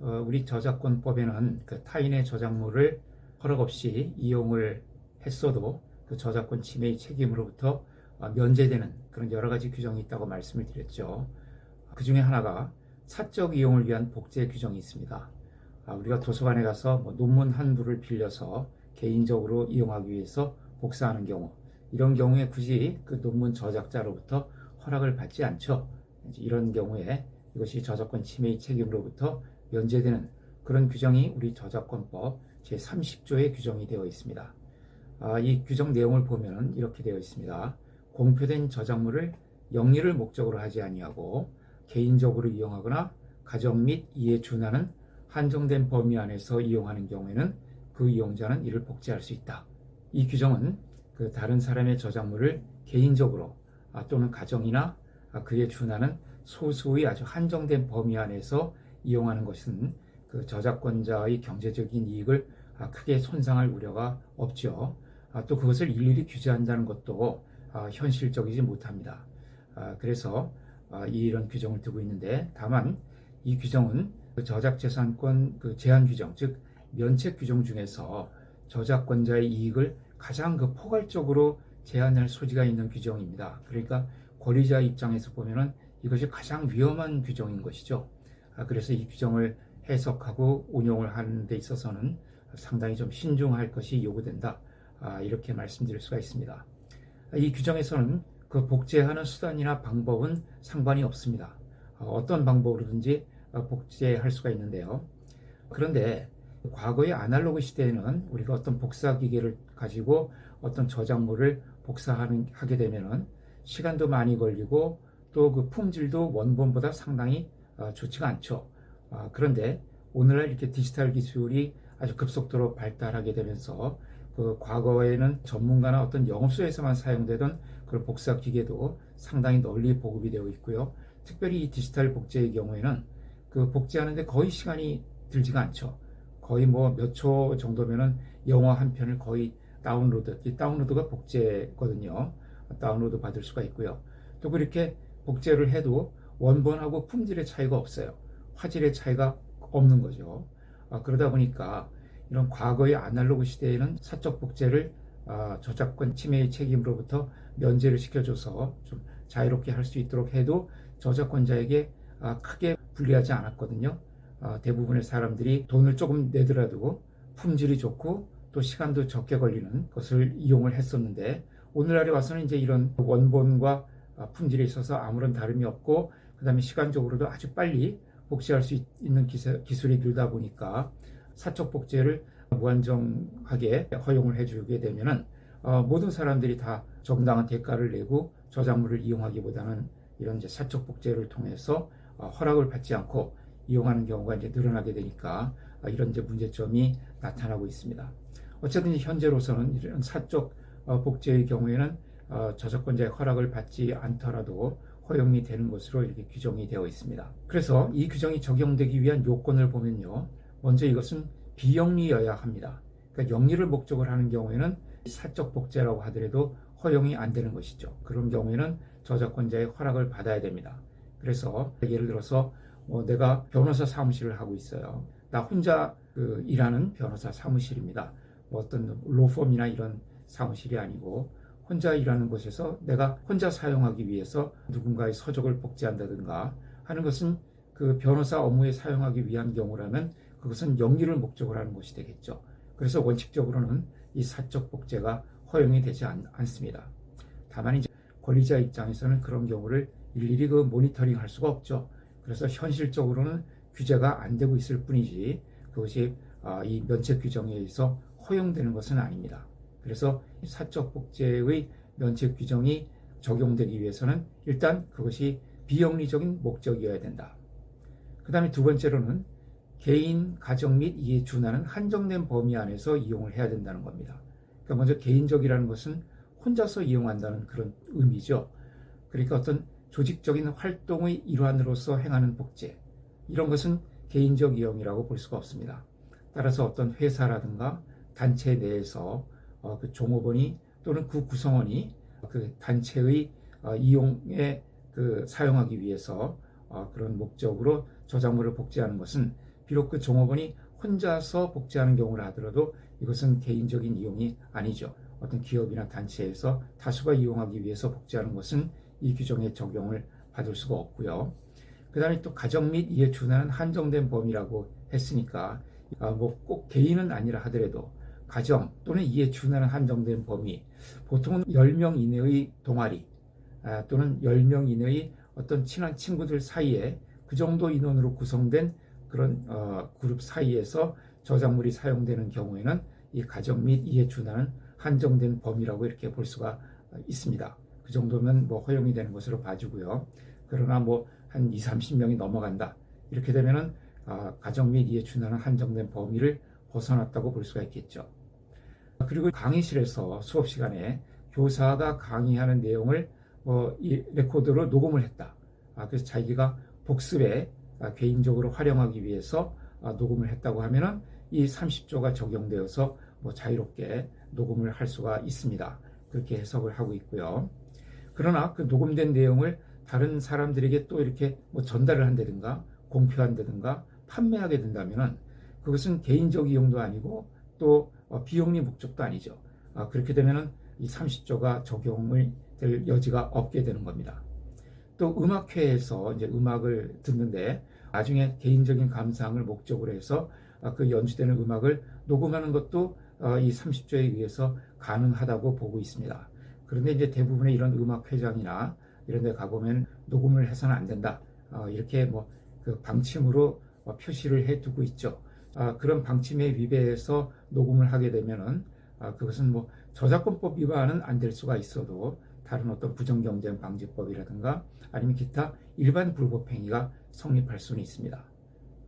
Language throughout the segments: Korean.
우리 저작권법에는 그 타인의 저작물을 허락 없이 이용을 했어도 그 저작권 침해의 책임으로부터 면제되는 그런 여러 가지 규정이 있다고 말씀을 드렸죠. 그 중에 하나가 사적 이용을 위한 복제 규정이 있습니다. 우리가 도서관에 가서 논문 한 부를 빌려서 개인적으로 이용하기 위해서 복사하는 경우, 이런 경우에 굳이 그 논문 저작자로부터 허락을 받지 않죠. 이런 경우에 이것이 저작권 침해의 책임으로부터 면제되는 그런 규정이 우리 저작권법 제30조에 규정이 되어 있습니다. 이 규정 내용을 보면 이렇게 되어 있습니다. 공표된 저작물을 영리를 목적으로 하지 아니하고 개인적으로 이용하거나 가정 및 이에 준하는 한정된 범위 안에서 이용하는 경우에는 그 이용자는 이를 복제할 수 있다. 이 규정은 그 다른 사람의 저작물을 개인적으로 또는 가정이나 그에 준하는 소수의 아주 한정된 범위 안에서 이용하는 것은 그 저작권자의 경제적인 이익을 크게 손상할 우려가 없죠. 또 그것을 일일이 규제한다는 것도 현실적이지 못합니다. 그래서 이런 규정을 두고 있는데, 다만 이 규정은 그 저작재산권 그 제한 규정, 즉 면책 규정 중에서 저작권자의 이익을 가장 그 포괄적으로 제한할 소지가 있는 규정입니다. 그러니까 권리자 입장에서 보면은 이것이 가장 위험한 규정인 것이죠. 그래서 이 규정을 해석하고 운용을 하는 데 있어서는 상당히 좀 신중할 것이 요구된다. 이렇게 말씀드릴 수가 있습니다. 이 규정에서는 그 복제하는 수단이나 방법은 상관이 없습니다. 어떤 방법으로든지 복제할 수가 있는데요. 그런데 과거의 아날로그 시대에는 우리가 어떤 복사 기계를 가지고 어떤 저작물을 복사하게 되면은 시간도 많이 걸리고 또 그 품질도 원본보다 상당히 좋지가 않죠. 그런데 오늘날 이렇게 디지털 기술이 아주 급속도로 발달하게 되면서 그 과거에는 전문가나 어떤 영업소에서만 사용되던 그런 복사 기계도 상당히 널리 보급이 되어 있고요. 특별히 이 디지털 복제의 경우에는 그 복제하는데 거의 시간이 들지가 않죠. 거의 몇 초 정도면은 영화 한 편을 거의 이 다운로드가 복제거든요. 다운로드 받을 수가 있고요. 또 그렇게 복제를 해도 원본하고 품질의 차이가 없어요. 화질의 차이가 없는 거죠. 그러다 보니까 이런 과거의 아날로그 시대에는 사적 복제를 저작권 침해의 책임으로부터 면제를 시켜줘서 좀 자유롭게 할 수 있도록 해도 저작권자에게 크게 불리하지 않았거든요. 대부분의 사람들이 돈을 조금 내더라도 품질이 좋고 또 시간도 적게 걸리는 것을 이용을 했었는데, 오늘날에 와서는 이제 이런 원본과 품질에 있어서 아무런 다름이 없고, 그 다음에 시간적으로도 아주 빨리 복제할 수 있는 기술이 늘다 보니까 사적 복제를 무한정하게 허용을 해주게 되면은 모든 사람들이 다 정당한 대가를 내고 저작물을 이용하기보다는 이런 이제 사적 복제를 통해서 허락을 받지 않고 이용하는 경우가 이제 늘어나게 되니까 이런 이제 문제점이 나타나고 있습니다. 어쨌든 현재로서는 이런 사적 복제의 경우에는 저작권자의 허락을 받지 않더라도 허용이 되는 것으로 이렇게 규정이 되어 있습니다. 그래서 이 규정이 적용되기 위한 요건을 보면요, 먼저 이것은 비영리여야 합니다. 그러니까 영리를 목적으로 하는 경우에는 사적 복제라고 하더라도 허용이 안 되는 것이죠. 그런 경우에는 저작권자의 허락을 받아야 됩니다. 그래서 예를 들어서 내가 변호사 사무실을 하고 있어요. 나 혼자 일하는 변호사 사무실입니다. 어떤 로펌이나 이런 사무실이 아니고 혼자 일하는 곳에서 내가 혼자 사용하기 위해서 누군가의 서적을 복제한다든가 하는 것은 그 변호사 업무에 사용하기 위한 경우라면 그것은 영리를 목적으로 하는 것이 되겠죠. 그래서 원칙적으로는 이 사적 복제가 허용이 되지 않습니다. 다만 이제 권리자 입장에서는 그런 경우를 일일이 모니터링 할 수가 없죠. 그래서 현실적으로는 규제가 안 되고 있을 뿐이지 그것이 이 면책 규정에 의해서 허용되는 것은 아닙니다. 그래서 사적 복제의 면책 규정이 적용되기 위해서는 일단 그것이 비영리적인 목적이어야 된다. 그 다음에 두 번째로는 개인, 가정 및 이에 준하는 한정된 범위 안에서 이용을 해야 된다는 겁니다. 그러니까 먼저 개인적이라는 것은 혼자서 이용한다는 그런 의미죠. 그러니까 어떤 조직적인 활동의 일환으로서 행하는 복제, 이런 것은 개인적 이용이라고 볼 수가 없습니다. 따라서 어떤 회사라든가 단체 내에서 그 종업원이 또는 그 구성원이 그 단체의 이용에 사용하기 위해서 그런 목적으로 저작물을 복제하는 것은 비록 그 종업원이 혼자서 복제하는 경우를 하더라도 이것은 개인적인 이용이 아니죠. 어떤 기업이나 단체에서 다수가 이용하기 위해서 복제하는 것은 이 규정에 적용을 받을 수가 없고요. 그 다음에 또 가정 및 이에 준하는 한정된 범위라고 했으니까 뭐 꼭 개인은 아니라 하더라도 가정 또는 이에 준하는 한정된 범위, 보통은 10명 이내의 동아리 또는 10명 이내의 어떤 친한 친구들 사이에 그 정도 인원으로 구성된 그런 그룹 사이에서 저작물이 사용되는 경우에는 이 가정 및 이에 준하는 한정된 범위라고 이렇게 볼 수가 있습니다. 그 정도면 뭐 허용이 되는 것으로 봐주고요. 그러나 뭐 한 20, 30명이 넘어간다. 이렇게 되면은 가정 및 이에 준하는 한정된 범위를 벗어났다고 볼 수가 있겠죠. 그리고 강의실에서 수업 시간에 교사가 강의하는 내용을 이 레코더로 녹음을 했다. 그래서 자기가 복습에 개인적으로 활용하기 위해서 녹음을 했다고 하면은 이 30조가 적용되어서 자유롭게 녹음을 할 수가 있습니다. 그렇게 해석을 하고 있고요. 그러나 그 녹음된 내용을 다른 사람들에게 또 이렇게 전달을 한다든가 공표한다든가 판매하게 된다면은 그것은 개인적 이용도 아니고 또 비영리 목적도 아니죠. 그렇게 되면은 이 30조가 적용을 될 여지가 없게 되는 겁니다. 또 음악회에서 이제 음악을 듣는데 나중에 개인적인 감상을 목적으로 해서 그 연주되는 음악을 녹음하는 것도 이 30조에 의해서 가능하다고 보고 있습니다. 그런데 이제 대부분의 이런 음악회장이나 이런 데 가보면 녹음을 해서는 안 된다. 이렇게 그 방침으로 표시를 해 두고 있죠. 그런 방침에 위배해서 녹음을 하게 되면은 그것은 저작권법 위반은 안 될 수가 있어도 다른 어떤 부정경쟁 방지법이라든가 아니면 기타 일반 불법 행위가 성립할 수는 있습니다.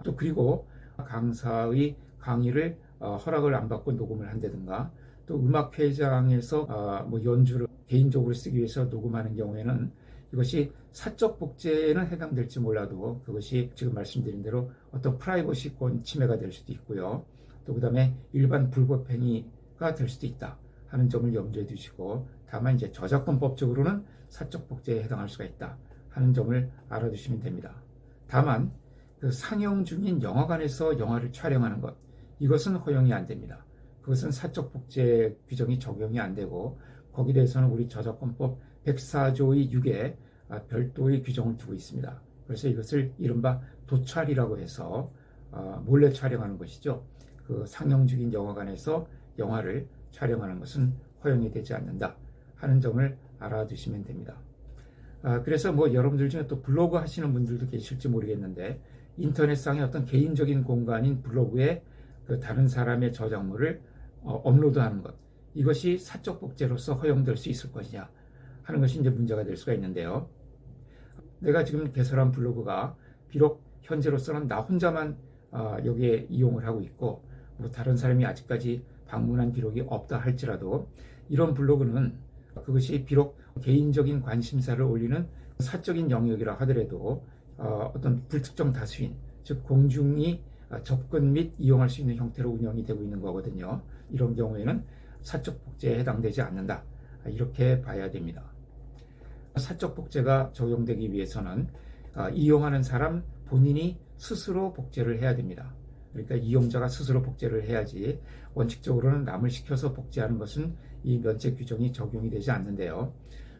또 그리고 강사의 강의를 허락을 안 받고 녹음을 한다든가 또 음악회장에서 연주를 개인적으로 쓰기 위해서 녹음하는 경우에는 이것이 사적 복제에는 해당될지 몰라도 그것이 지금 말씀드린 대로 어떤 프라이버시권 침해가 될 수도 있고요. 또 그 다음에 일반 불법 행위가 될 수도 있다 하는 점을 염두에 두시고 다만 이제 저작권법적으로는 사적 복제에 해당할 수가 있다 하는 점을 알아두시면 됩니다. 다만 그 상영 중인 영화관에서 영화를 촬영하는 것 이것은 허용이 안 됩니다. 그것은 사적 복제 규정이 적용이 안 되고 거기에 대해서는 우리 저작권법 104조의 6에 별도의 규정을 두고 있습니다. 그래서 이것을 이른바 도촬이라고 해서 몰래 촬영하는 것이죠. 그 상영 중인 영화관에서 영화를 촬영하는 것은 허용이 되지 않는다 하는 점을 알아두시면 됩니다. 그래서 여러분들 중에 또 블로그 하시는 분들도 계실지 모르겠는데 인터넷상의 어떤 개인적인 공간인 블로그에 그 다른 사람의 저작물을 업로드하는 것 이것이 사적 복제로서 허용될 수 있을 것이냐 하는 것이 이제 문제가 될 수가 있는데요. 내가 지금 개설한 블로그가 비록 현재로서는 나 혼자만 여기에 이용을 하고 있고 다른 사람이 아직까지 방문한 기록이 없다 할지라도 이런 블로그는 그것이 비록 개인적인 관심사를 올리는 사적인 영역이라 하더라도 어떤 불특정 다수인 즉 공중이 접근 및 이용할 수 있는 형태로 운영이 되고 있는 거거든요. 이런 경우에는 사적 복제에 해당되지 않는다 이렇게 봐야 됩니다. 사적 복제가 적용되기 위해서는 이용하는 사람 본인이 스스로 복제를 해야 됩니다. 그러니까 이용자가 스스로 복제를 해야지 원칙적으로는 남을 시켜서 복제하는 것은 이 면책 규정이 적용이 되지 않는데요.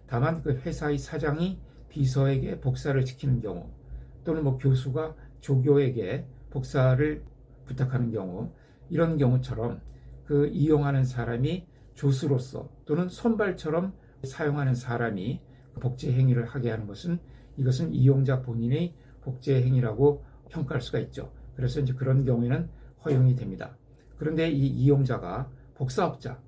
다만 그 회사의 사장이 비서에게 복사를 시키는 경우 또는 교수가 조교에게 복사를 부탁하는 경우 이런 경우처럼 그 이용하는 사람이 조수로서 또는 손발처럼 사용하는 사람이 복제 행위를 하게 하는 것은 이것은 이용자 본인의 복제 행위라고 평가할 수가 있죠. 그래서 이제 그런 경우에는 허용이 됩니다. 그런데 이 이용자가 복사업자,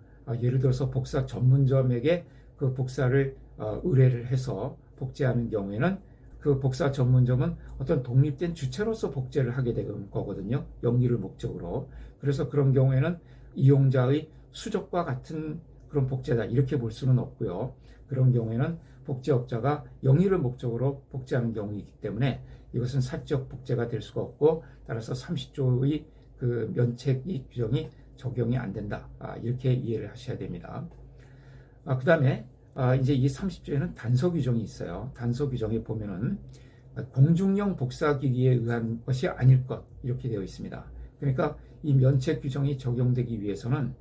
예를 들어서 복사 전문점에게 그 복사를 의뢰를 해서 복제하는 경우에는 그 복사 전문점은 어떤 독립된 주체로서 복제를 하게 되는 거거든요. 영리를 목적으로. 그래서 그런 경우에는 이용자의 수족과 같은 그런 복제다 이렇게 볼 수는 없고요. 그런 경우에는 복제업자가 영리를 목적으로 복제하는 경우이기 때문에 이것은 사적 복제가 될 수가 없고 따라서 30조의 그 면책이 규정이 적용이 안 된다. 이렇게 이해를 하셔야 됩니다. 그 다음에 이제 이 30조에는 단서 규정이 있어요. 단서 규정에 보면은 공중용 복사기기에 의한 것이 아닐 것 이렇게 되어 있습니다. 그러니까 이 면책 규정이 적용되기 위해서는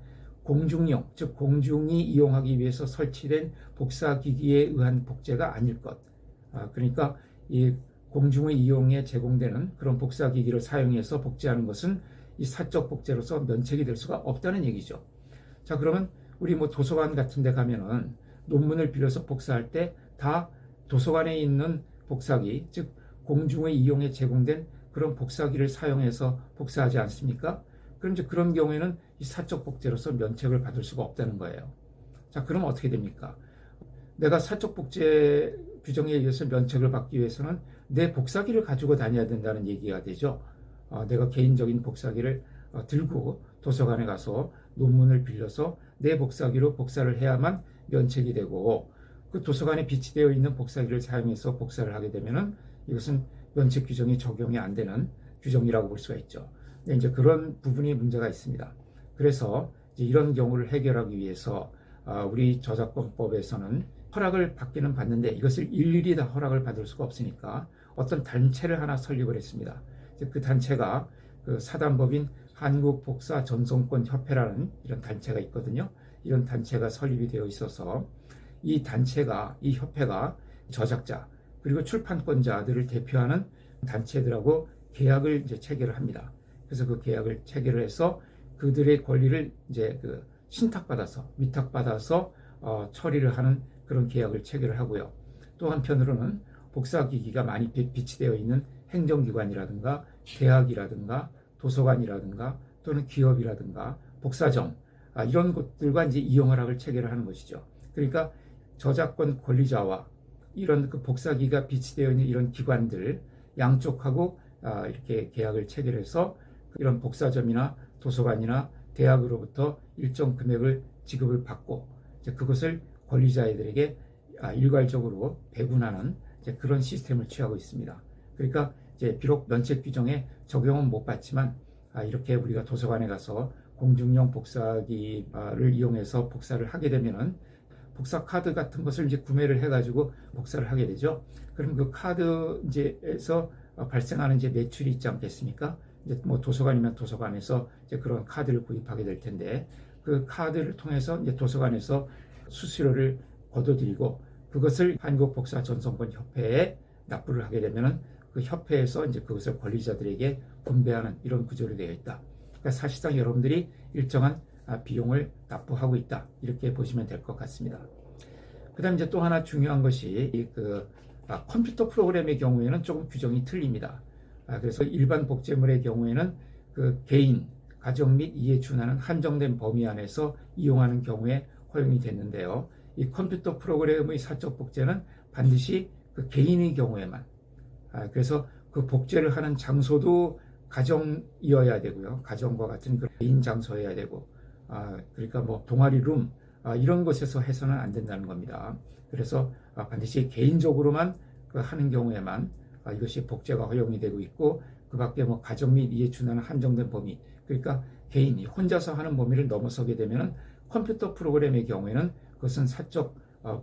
공중용, 즉 공중이 이용하기 위해서 설치된 복사기기에 의한 복제가 아닐 것. 그러니까 이 공중의 이용에 제공되는 그런 복사기기를 사용해서 복제하는 것은 이 사적 복제로서 면책이 될 수가 없다는 얘기죠. 자, 그러면 우리 뭐 도서관 같은 데 가면은 논문을 빌려서 복사할 때 다 도서관에 있는 복사기, 즉 공중의 이용에 제공된 그런 복사기를 사용해서 복사하지 않습니까? 그럼 이제 그런 경우에는 이 사적 복제로서 면책을 받을 수가 없다는 거예요. 자, 그럼 어떻게 됩니까? 내가 사적 복제 규정에 의해서 면책을 받기 위해서는 내 복사기를 가지고 다녀야 된다는 얘기가 되죠. 내가 개인적인 복사기를 들고 도서관에 가서 논문을 빌려서 내 복사기로 복사를 해야만 면책이 되고, 그 도서관에 비치되어 있는 복사기를 사용해서 복사를 하게 되면은 이것은 면책 규정이 적용이 안 되는 규정이라고 볼 수가 있죠. 근데 이제 그런 부분이 문제가 있습니다. 그래서 이제 이런 경우를 해결하기 위해서 우리 저작권법에서는 허락을 받기는 받는데 이것을 일일이 다 허락을 받을 수가 없으니까 어떤 단체를 하나 설립을 했습니다. 그 단체가 그 사단법인 한국복사전송권협회라는 이런 단체가 있거든요. 이런 단체가 설립이 되어 있어서 이 단체가, 이 협회가 저작자 그리고 출판권자들을 대표하는 단체들하고 계약을 이제 체결을 합니다. 그래서 그 계약을 체결을 해서 그들의 권리를 이제 그 신탁받아서 위탁받아서 처리를 하는 그런 계약을 체결을 하고요. 또 한편으로는 복사기기가 많이 비치되어 있는 행정기관이라든가 대학이라든가 도서관이라든가 또는 기업이라든가 복사점 이런 곳들과 이제 이용 허락을 체결을 하는 것이죠. 그러니까 저작권 권리자와 이런 그 복사기가 비치되어 있는 이런 기관들 양쪽하고 이렇게 계약을 체결해서 이런 복사점이나 도서관이나 대학으로부터 일정 금액을 지급을 받고 이제 그것을 권리자들에게 일괄적으로 배분하는 이제 그런 시스템을 취하고 있습니다. 그러니까 이제 비록 면책 규정에 적용은 못 받지만 이렇게 우리가 도서관에 가서 공중용 복사기를 이용해서 복사를 하게 되면은 복사 카드 같은 것을 이제 구매를 해가지고 복사를 하게 되죠. 그럼 그 카드 이제에서 발생하는 이제 매출이 있지 않겠습니까? 이제 뭐 도서관이면 도서관에서 이제 그런 카드를 구입하게 될 텐데 그 카드를 통해서 이제 도서관에서 수수료를 거둬들이고 그것을 한국복사전송권협회에 납부를 하게 되면은 그 협회에서 이제 그것을 권리자들에게 분배하는 이런 구조로 되어 있다. 그러니까 사실상 여러분들이 일정한 비용을 납부하고 있다. 이렇게 보시면 될 것 같습니다. 그 다음 이제 또 하나 중요한 것이 컴퓨터 프로그램의 경우에는 조금 규정이 틀립니다. 그래서 일반 복제물의 경우에는 그 개인, 가정 및 이에 준하는 한정된 범위 안에서 이용하는 경우에 허용이 됐는데요. 이 컴퓨터 프로그램의 사적 복제는 반드시 그 개인의 경우에만 그래서 그 복제를 하는 장소도 가정이어야 되고요. 가정과 같은 그 개인 장소여야 되고 그러니까 뭐 동아리 룸 이런 곳에서 해서는 안 된다는 겁니다. 그래서 반드시 개인적으로만 하는 경우에만 이것이 복제가 허용이 되고 있고 그 밖에 뭐 가정 및 이에 준하는 한정된 범위 그러니까 개인이 혼자서 하는 범위를 넘어서게 되면은 컴퓨터 프로그램의 경우에는 그것은 사적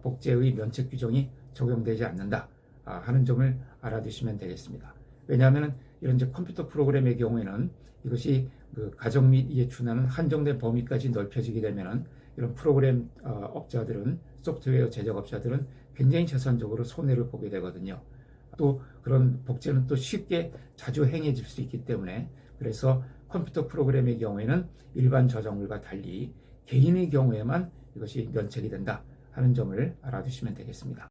복제의 면책 규정이 적용되지 않는다 하는 점을 알아두시면 되겠습니다. 왜냐하면 이런 이제 컴퓨터 프로그램의 경우에는 이것이 그 가정 및 이에 준하는 한정된 범위까지 넓혀지게 되면은 이런 프로그램 업자들은 소프트웨어 제작업자들은 굉장히 재산적으로 손해를 보게 되거든요. 또 그런 복제는 또 쉽게 자주 행해질 수 있기 때문에 그래서 컴퓨터 프로그램의 경우에는 일반 저작물과 달리 개인의 경우에만 이것이 면책이 된다 하는 점을 알아두시면 되겠습니다.